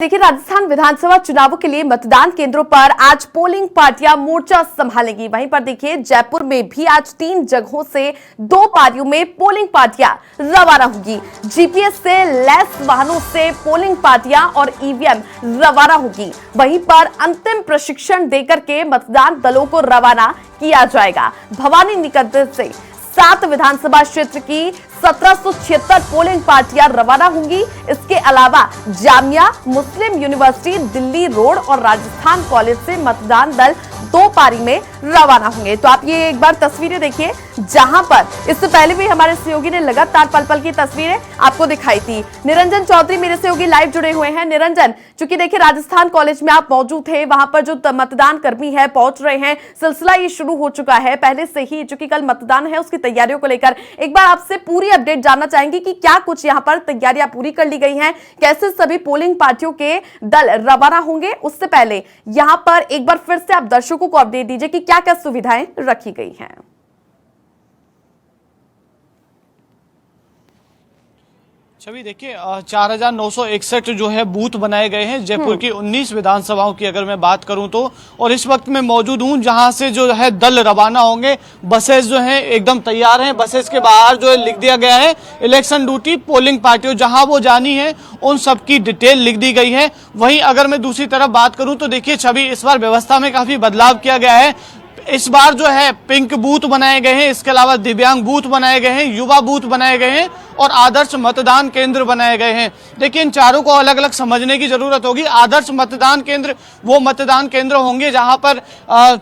देखिए, राजस्थान विधानसभा चुनावों के लिए मतदान केंद्रों पर आज पोलिंग पार्टियां मोर्चा संभालेंगी। वहीं पर देखिए, जयपुर में भी आज 3 जगहों से 2 पारियों में पोलिंग पार्टियां रवाना होगी। जीपीएस से लैस वाहनों से पोलिंग पार्टियां और ईवीएम रवाना होगी। वहीं पर अंतिम प्रशिक्षण देकर के मतदान दलों को रवाना किया जाएगा। भवानी निकट से 7 विधानसभा क्षेत्र की 1776 पोलिंग पार्टियां रवाना होंगी। इसके अलावा जामिया मुस्लिम यूनिवर्सिटी दिल्ली रोड और राजस्थान कॉलेज से मतदान दल 2 पारी में रवाना होंगे। तो आप ये एक बार तस्वीरें देखिए, जहां पर इससे पहले भी हमारे सहयोगी ने लगातार पल पल की तस्वीरें आपको दिखाई थी। निरंजन चौधरी मेरे सहयोगी लाइव जुड़े हुए हैं। निरंजन, चूंकि देखिए राजस्थान कॉलेज में आप मौजूद थे, वहां पर जो मतदान कर्मी है पहुंच रहे हैं, सिलसिला ये शुरू हो चुका है पहले से ही, चूंकि कल मतदान है उसकी तैयारियों को लेकर एक बार आपसे पूरी अपडेट जानना चाहेंगे कि क्या कुछ यहां पर तैयारियां पूरी कर ली गई हैं, कैसे सभी पोलिंग पार्टियों के दल रवाना होंगे। उससे पहले यहां पर एक बार फिर से आप दर्शकों को अपडेट दीजिए कि क्या क्या सुविधाएं रखी गई हैं। छवि देखिए, 4961 जो है बूथ बनाए गए हैं जयपुर की 19 विधानसभाओं की अगर मैं बात करूं तो। और इस वक्त मैं मौजूद हूं जहां से जो है दल रवाना होंगे। बसेस जो हैं एकदम तैयार हैं। बसेस के बाहर जो है लिख दिया गया है इलेक्शन ड्यूटी पोलिंग पार्टियों जहां वो जानी है उन सब की डिटेल लिख दी गई है। वहीं अगर मैं दूसरी तरफ बात करूं तो देखिए छवि, इस बार व्यवस्था में काफी बदलाव किया गया है। इस बार जो है पिंक बूथ बनाए गए हैं, इसके अलावा दिव्यांग बूथ बनाए गए हैं, युवा बूथ बनाए गए हैं और आदर्श मतदान केंद्र बनाए गए हैं। देखिए, इन चारों को अलग अलग समझने की जरूरत होगी। आदर्श मतदान केंद्र वो मतदान केंद्र होंगे जहां पर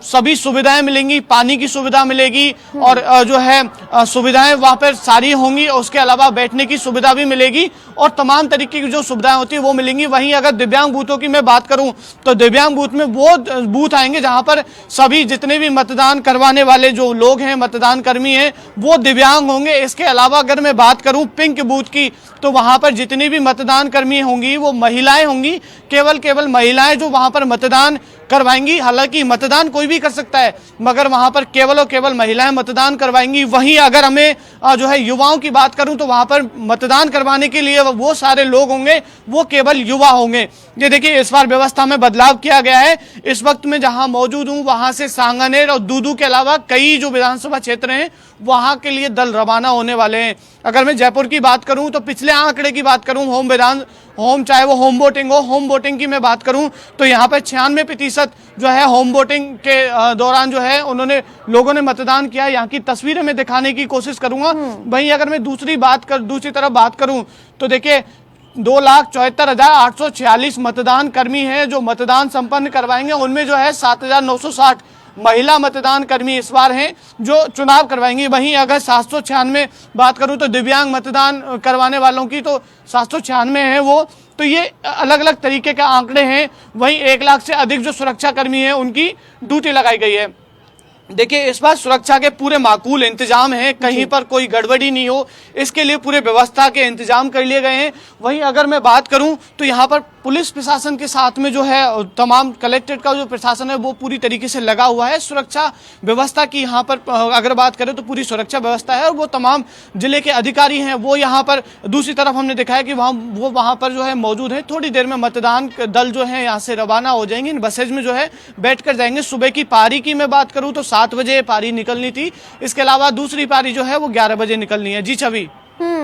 सभी सुविधाएं मिलेंगी, पानी की सुविधा मिलेगी और जो है सुविधाएं वहां पर सारी होंगी। उसके अलावा बैठने की सुविधा भी मिलेगी और तमाम तरीके की जो सुविधाएं होती है वो मिलेंगी। वहीं अगर दिव्यांग बूथों की मैं बात करूं तो दिव्यांग बूथ में वो बूथ आएंगे जहां पर सभी जितने भी मतदान करवाने वाले जो लोग हैं, मतदान कर्मी हैं, वो दिव्यांग होंगे। इसके अलावा अगर मैं बात करूं पिंक बूथ की तो वहां पर जितनी भी मतदान कर्मी होंगी वो महिलाएं होंगी। केवल महिलाएं जो वहां पर मतदान करवाएंगी। हालांकि मतदान कोई भी कर सकता है मगर वहां पर केवल और केवल महिलाएं मतदान करवाएंगी। वहीं अगर हमें जो है युवाओं की बात करूं तो वहां पर मतदान करवाने के लिए वो सारे लोग होंगे, वो केवल युवा होंगे। ये देखिए, इस बार व्यवस्था में बदलाव किया गया है। इस वक्त में जहां मौजूद हूं वहां से सांगानेर और दूदू के अलावा कई जो विधानसभा क्षेत्र हैं वहां के लिए दल रवाना होने वाले हैं। अगर मैं जयपुर की बात करूं तो पिछले आंकड़े की बात करूं, चाहे वो होम वोटिंग हो, होम वोटिंग की मैं बात करूं तो यहाँ पर 96% जो है होम वोटिंग के दौरान जो है लोगों ने मतदान किया। यहाँ की तस्वीरें मैं दिखाने की कोशिश करूंगा। वहीं अगर मैं दूसरी तरफ बात करूं तो देखिए 2,74,846 मतदान कर्मी हैं जो मतदान संपन्न करवाएंगे। उनमें जो है 7,960 महिला मतदान कर्मी इस बार हैं जो चुनाव करवाएंगे। वहीं अगर 796 बात करूं तो दिव्यांग मतदान करवाने वालों की तो 796 है वो। तो ये अलग अलग तरीके के आंकड़े हैं। वहीं 1 लाख से अधिक जो सुरक्षा कर्मी हैं उनकी ड्यूटी लगाई गई है। देखिए, इस बार सुरक्षा के पूरे माकूल इंतजाम हैं, कहीं पर कोई गड़बड़ी नहीं हो इसके लिए पूरे व्यवस्था के इंतजाम कर लिए गए हैं। वहीं अगर मैं बात करूं तो यहाँ पर पुलिस प्रशासन के साथ में जो है तमाम कलेक्ट्रेट का जो प्रशासन है वो पूरी तरीके से लगा हुआ है। सुरक्षा व्यवस्था की यहाँ पर अगर बात करें तो पूरी सुरक्षा व्यवस्था है और वो तमाम जिले के अधिकारी हैं वो यहाँ पर। दूसरी तरफ हमने दिखाया कि वहाँ पर जो है मौजूद है। थोड़ी देर में मतदान दल जो है यहाँ से रवाना हो जाएंगे, इन बसेज में जो है बैठ कर जाएंगे। सुबह की पारी की मैं बात करूँ तो 7 बजे पारी निकलनी थी। इसके अलावा दूसरी पारी जो है वो 11 बजे निकलनी है। जी छवि।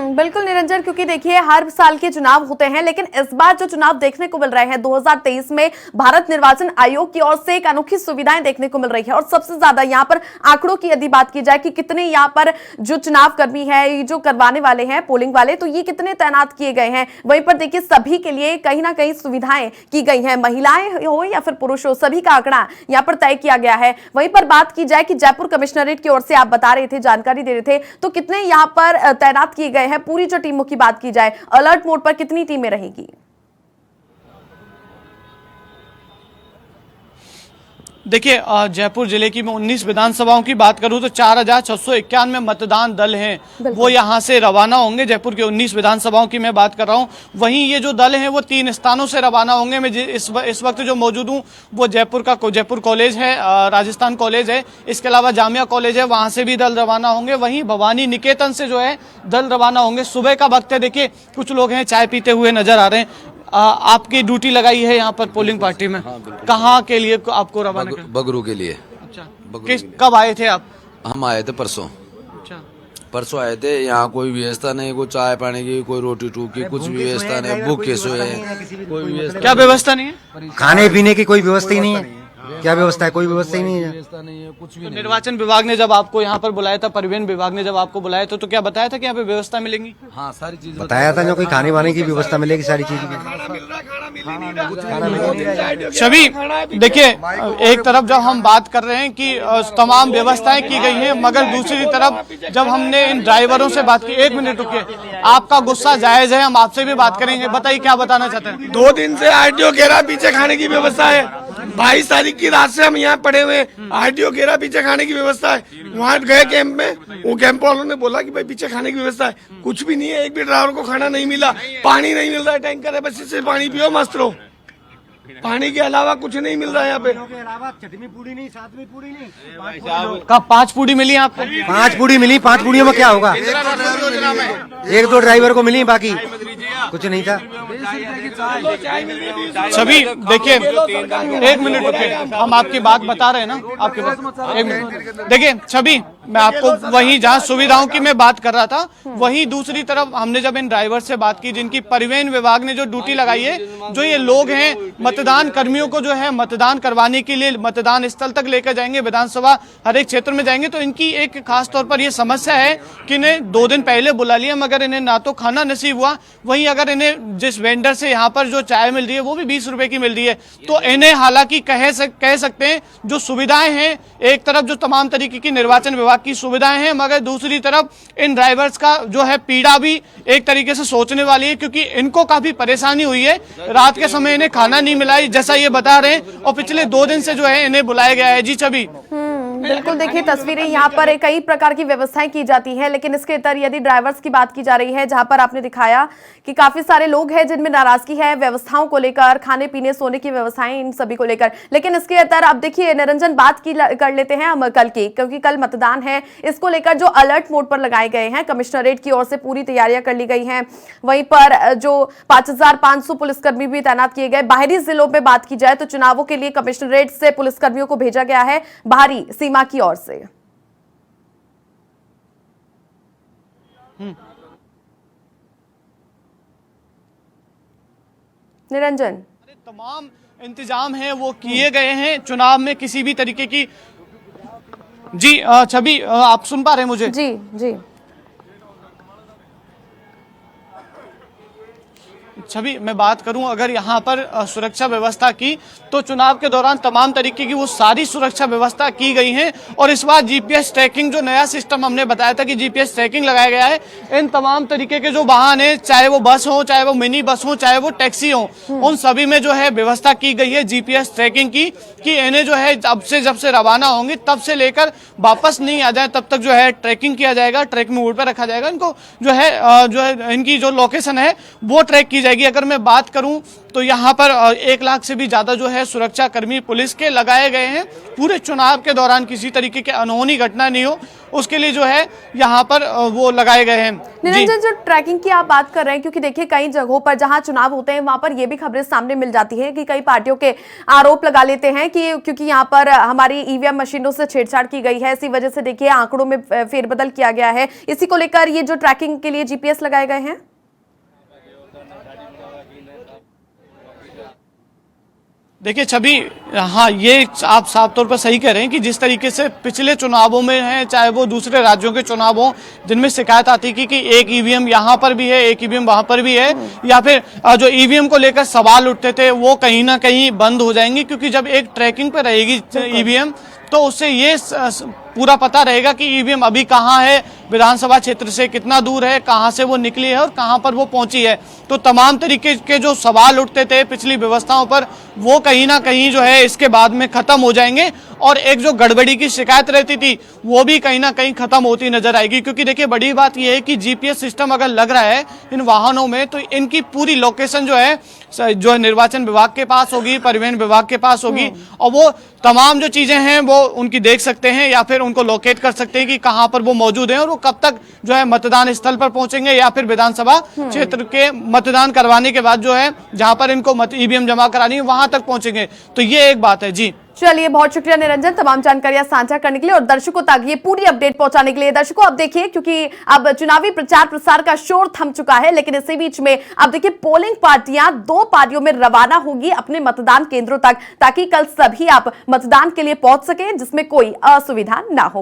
बिल्कुल निरंजन, क्योंकि देखिए हर साल के चुनाव होते हैं लेकिन इस बार जो चुनाव देखने को मिल रहे हैं 2023 में भारत निर्वाचन आयोग की ओर से एक अनोखी सुविधाएं देखने को मिल रही है। और सबसे ज्यादा यहाँ पर आंकड़ों की यदि बात की जाए कि कितने यहाँ पर जो चुनाव कर्मी है जो करवाने वाले हैं पोलिंग वाले, तो ये कितने तैनात किए गए हैं। वहीं पर देखिए सभी के लिए कहीं ना कहीं सुविधाएं की गई है, महिलाएं हो या फिर पुरुष हो, सभी का आंकड़ा यहाँ पर तय किया गया है। वहीं पर बात की जाए कि जयपुर कमिश्नरेट की ओर से आप बता रहे थे, जानकारी दे रहे थे, तो कितने यहाँ पर तैनात किए गए हैं। पूरी जो टीमों की बात की जाए, अलर्ट मोड पर कितनी टीमें रहेगी? देखिए, जयपुर जिले की मैं 19 विधानसभाओं की बात करूं तो 4,691 मतदान दल हैं वो यहां से रवाना होंगे। जयपुर की 19 विधानसभाओं की मैं बात कर रहा हूं। वहीं ये जो दल हैं वो 3 स्थानों से रवाना होंगे। मैं इस वक्त जो मौजूद हूं वो जयपुर कॉलेज है, राजस्थान कॉलेज है, इसके अलावा जामिया कॉलेज है, वहां से भी दल रवाना होंगे। वहीं भवानी निकेतन से जो है दल रवाना होंगे। सुबह का वक्त है, देखिए कुछ लोग हैं चाय पीते हुए नजर आ रहे हैं। आपकी ड्यूटी लगाई है यहाँ पर पोलिंग पार्टी में? कहाँ के लिए आपको रवाना कर? बगरू के लिए। अच्छा, बगरू कब आए थे आप? हम आए थे परसों। अच्छा, परसों आए थे। यहाँ कोई व्यवस्था नहीं, कोई चाय पानी की, कोई रोटी टूक की, कुछ भी व्यवस्था नहीं। भूख के सोए हैं, कोई व्यवस्था। क्या व्यवस्था नहीं है? खाने पीने की कोई व्यवस्था ही नहीं है। क्या व्यवस्था है? कोई व्यवस्था ही नहीं है। व्यवस्था नहीं है, कुछ भी तो नहीं। निर्वाचन विभाग ने जब आपको यहाँ पर बुलाया था, परिवहन विभाग ने जब आपको बुलाया था, तो क्या बताया था कि यहाँ पे व्यवस्था मिलेंगी? हाँ, सारी चीज बताया था ना, कोई खाने वाने की व्यवस्था मिलेगी, सारी चीज की। छवि, देखिए, एक तरफ जब हम बात कर रहे हैं कि तमाम व्यवस्थाएं की गई हैं, मगर दूसरी तरफ जब हमने इन ड्राइवरों से बात की, 1 मिनट रुकिए, आपका गुस्सा जायज है, हम आपसे भी बात करेंगे। बताइए क्या बताना चाहते हैं? 2 दिन से आरटीओ घेरा पीछे खाने की व्यवस्था है। 22 तारीख की रात से हम यहाँ पड़े हुए हैं। आरटीओ घेरा पीछे खाने की व्यवस्था है। वहाँ गए कैंप में, वो कैंप वालों ने बोला कि भाई पीछे खाने की व्यवस्था है। कुछ भी नहीं है। एक भी ड्राइवर को खाना नहीं मिला, पानी नहीं मिल रहा है। टैंकर है, बस इससे पानी पियो, मस्त रहो। पानी के अलावा कुछ नहीं मिल रहा है यहाँ पे। चटनी पूड़ी नहीं, सातवीं पूड़ी नहीं। कब 5 पूड़ी मिली आपको? 5 पूड़ी मिली। 5 पूड़ियों में क्या होगा? 1-2 ड्राइवर को मिली, बाकी कुछ नहीं था। छवि, देखिए, 1 मिनट रुकिए, हम आपकी बात बता रहे हैं ना, आपके बात। 1 मिनट देखिए छवि, मैं आपको वहीं जहाँ सुविधाओं की मैं बात कर रहा था, वहीं दूसरी तरफ हमने जब इन ड्राइवर से बात की जिनकी परिवहन विभाग ने जो ड्यूटी लगाई है, जो ये लोग हैं मतदान कर्मियों को जो है मतदान करवाने के लिए मतदान स्थल तक लेकर जाएंगे, विधानसभा हर एक क्षेत्र में जाएंगे, तो इनकी एक खास तौर पर ये समस्या है कि इन्हें 2 दिन पहले बुला लिया, मगर इन्हें ना तो खाना नसीब हुआ, वहीं अगर इन्हें जिस वेंडर से यहाँ पर जो चाय मिल रही है वो भी 20 रुपए की मिल रही है। तो इन्हें हालांकि कह सकते हैं जो सुविधाएं हैं, एक तरफ जो तमाम तरीके की निर्वाचन विभाग की सुविधाएं हैं, मगर दूसरी तरफ इन ड्राइवर्स का जो है पीड़ा भी एक तरीके से सोचने वाली है, क्योंकि इनको काफी परेशानी हुई है। रात के समय इन्हें खाना नहीं मिला है, जैसा ये बता रहे हैं, और पिछले 2 दिन से जो है इन्हें बुलाया गया है। जी छवि, बिल्कुल, देखिए तस्वीरें, यहाँ पर कई प्रकार की व्यवस्थाएं की जाती हैं, लेकिन इसके इतर यदि ड्राइवर्स की बात की जा रही है, जहां पर आपने दिखाया कि काफी सारे लोग हैं जिनमें नाराजगी है व्यवस्थाओं को लेकर, खाने पीने सोने की व्यवस्थाएं, इन सभी को लेकर। लेकिन इसके इतर अब देखिए निरंजन, बात की कर लेते हैं हम कल की, क्योंकि कल मतदान है। इसको लेकर जो अलर्ट मोड पर लगाए गए हैं, कमिश्नरेट की ओर से पूरी तैयारियां कर ली गई हैं। वहीं पर जो 5500 पुलिसकर्मी भी तैनात किए गए। बाहरी जिलों में बात की जाए तो चुनावों के लिए कमिश्नरेट से पुलिसकर्मियों को भेजा गया है बाहरी सीमा की ओर से। निरंजन, तमाम इंतजाम हैं वो किए गए हैं चुनाव में किसी भी तरीके की। जी छवि, आप सुन पा रहे हैं मुझे? जी जी। छवि, मैं बात करूं अगर यहाँ पर सुरक्षा व्यवस्था की, तो चुनाव के दौरान तमाम तरीके की वो सारी सुरक्षा व्यवस्था की गई है। और इस बार जीपीएस ट्रैकिंग, जो नया सिस्टम हमने बताया था कि जीपीएस ट्रैकिंग लगाया गया है, इन तमाम तरीके के जो वाहन है, चाहे वो बस हो, चाहे वो मिनी बस हो, चाहे वो टैक्सी हो, उन सभी में जो है व्यवस्था की गई है जीपीएस ट्रैकिंग की, कि इन्हें जो है जब से रवाना होंगे तब से लेकर वापस नहीं आ जाए तब तक जो है ट्रैकिंग किया जाएगा, ट्रैकिंग मोड पर रखा जाएगा। इनको जो है इनकी जो लोकेशन है वो ट्रैक की जाएगी। अगर मैं बात करूं तो यहाँ पर 1 लाख से भी ज्यादा जो है सुरक्षा कर्मी पुलिस के लगाए गए हैं। पूरे चुनाव के दौरान किसी तरीके की अनहोनी घटना नहीं हो, उसके लिए जो है यहाँ पर वो लगाए गए हैं। निरंजन, जो ट्रैकिंग की आप बात कर रहे हैं, क्योंकि देखिए कई जगहों पर जहां चुनाव होते हैं वहां पर ये भी खबरें सामने मिल जाती है कि कई पार्टियों के आरोप लगा लेते हैं कि क्योंकि यहाँ पर हमारी ईवीएम मशीनों से छेड़छाड़ की गई है, इसी वजह से देखिए आंकड़ों में फेरबदल किया गया है। इसी को लेकर ये जो ट्रैकिंग के लिए जीपीएस लगाए गए हैं। देखिए छवि, हाँ, ये आप साफ तौर पर सही कह रहे हैं कि जिस तरीके से पिछले चुनावों में है, चाहे वो दूसरे राज्यों के चुनाव हो, जिनमें शिकायत आती कि एक ईवीएम यहाँ पर भी है, एक ईवीएम वहां पर भी है, या फिर जो ईवीएम को लेकर सवाल उठते थे वो कहीं ना कहीं बंद हो जाएंगे, क्योंकि जब एक ट्रैकिंग पे रहेगी ईवीएम तो उससे ये पूरा पता रहेगा कि ईवीएम अभी कहाँ है, विधानसभा क्षेत्र से कितना दूर है, कहाँ से वो निकली है और कहाँ पर वो पहुंची है। तो तमाम तरीके के जो सवाल उठते थे पिछली व्यवस्थाओं पर, वो कहीं ना कहीं जो है इसके बाद में खत्म हो जाएंगे, और एक जो गड़बड़ी की शिकायत रहती थी वो भी कहीं ना कहीं खत्म होती नजर आएगी। क्योंकि देखिए बड़ी बात यह है कि जीपीएस सिस्टम अगर लग रहा है इन वाहनों में, तो इनकी पूरी लोकेशन जो है निर्वाचन विभाग के पास होगी, परिवहन विभाग के पास होगी, और वो तमाम जो चीजें हैं वो उनकी देख सकते हैं, या फिर उनको लोकेट कर सकते हैं कि कहां पर वो मौजूद हैं और वो कब तक जो है मतदान स्थल पर पहुंचेंगे या फिर विधानसभा क्षेत्र के मतदान करवाने के बाद जो है जहां पर इनको ईवीएम जमा करानी है वहां तक पहुंचेंगे। तो ये एक बात है जी। चलिए, बहुत शुक्रिया निरंजन तमाम जानकारियां साझा करने के लिए और दर्शकों तक ये पूरी अपडेट पहुंचाने के लिए। दर्शकों अब देखिए, क्योंकि अब चुनावी प्रचार प्रसार का शोर थम चुका है, लेकिन इसी बीच में अब देखिए पोलिंग पार्टियां 2 पारियों में रवाना होगी अपने मतदान केंद्रों तक, ताकि कल सभी आप मतदान के लिए पहुंच सके जिसमें कोई असुविधा ना हो।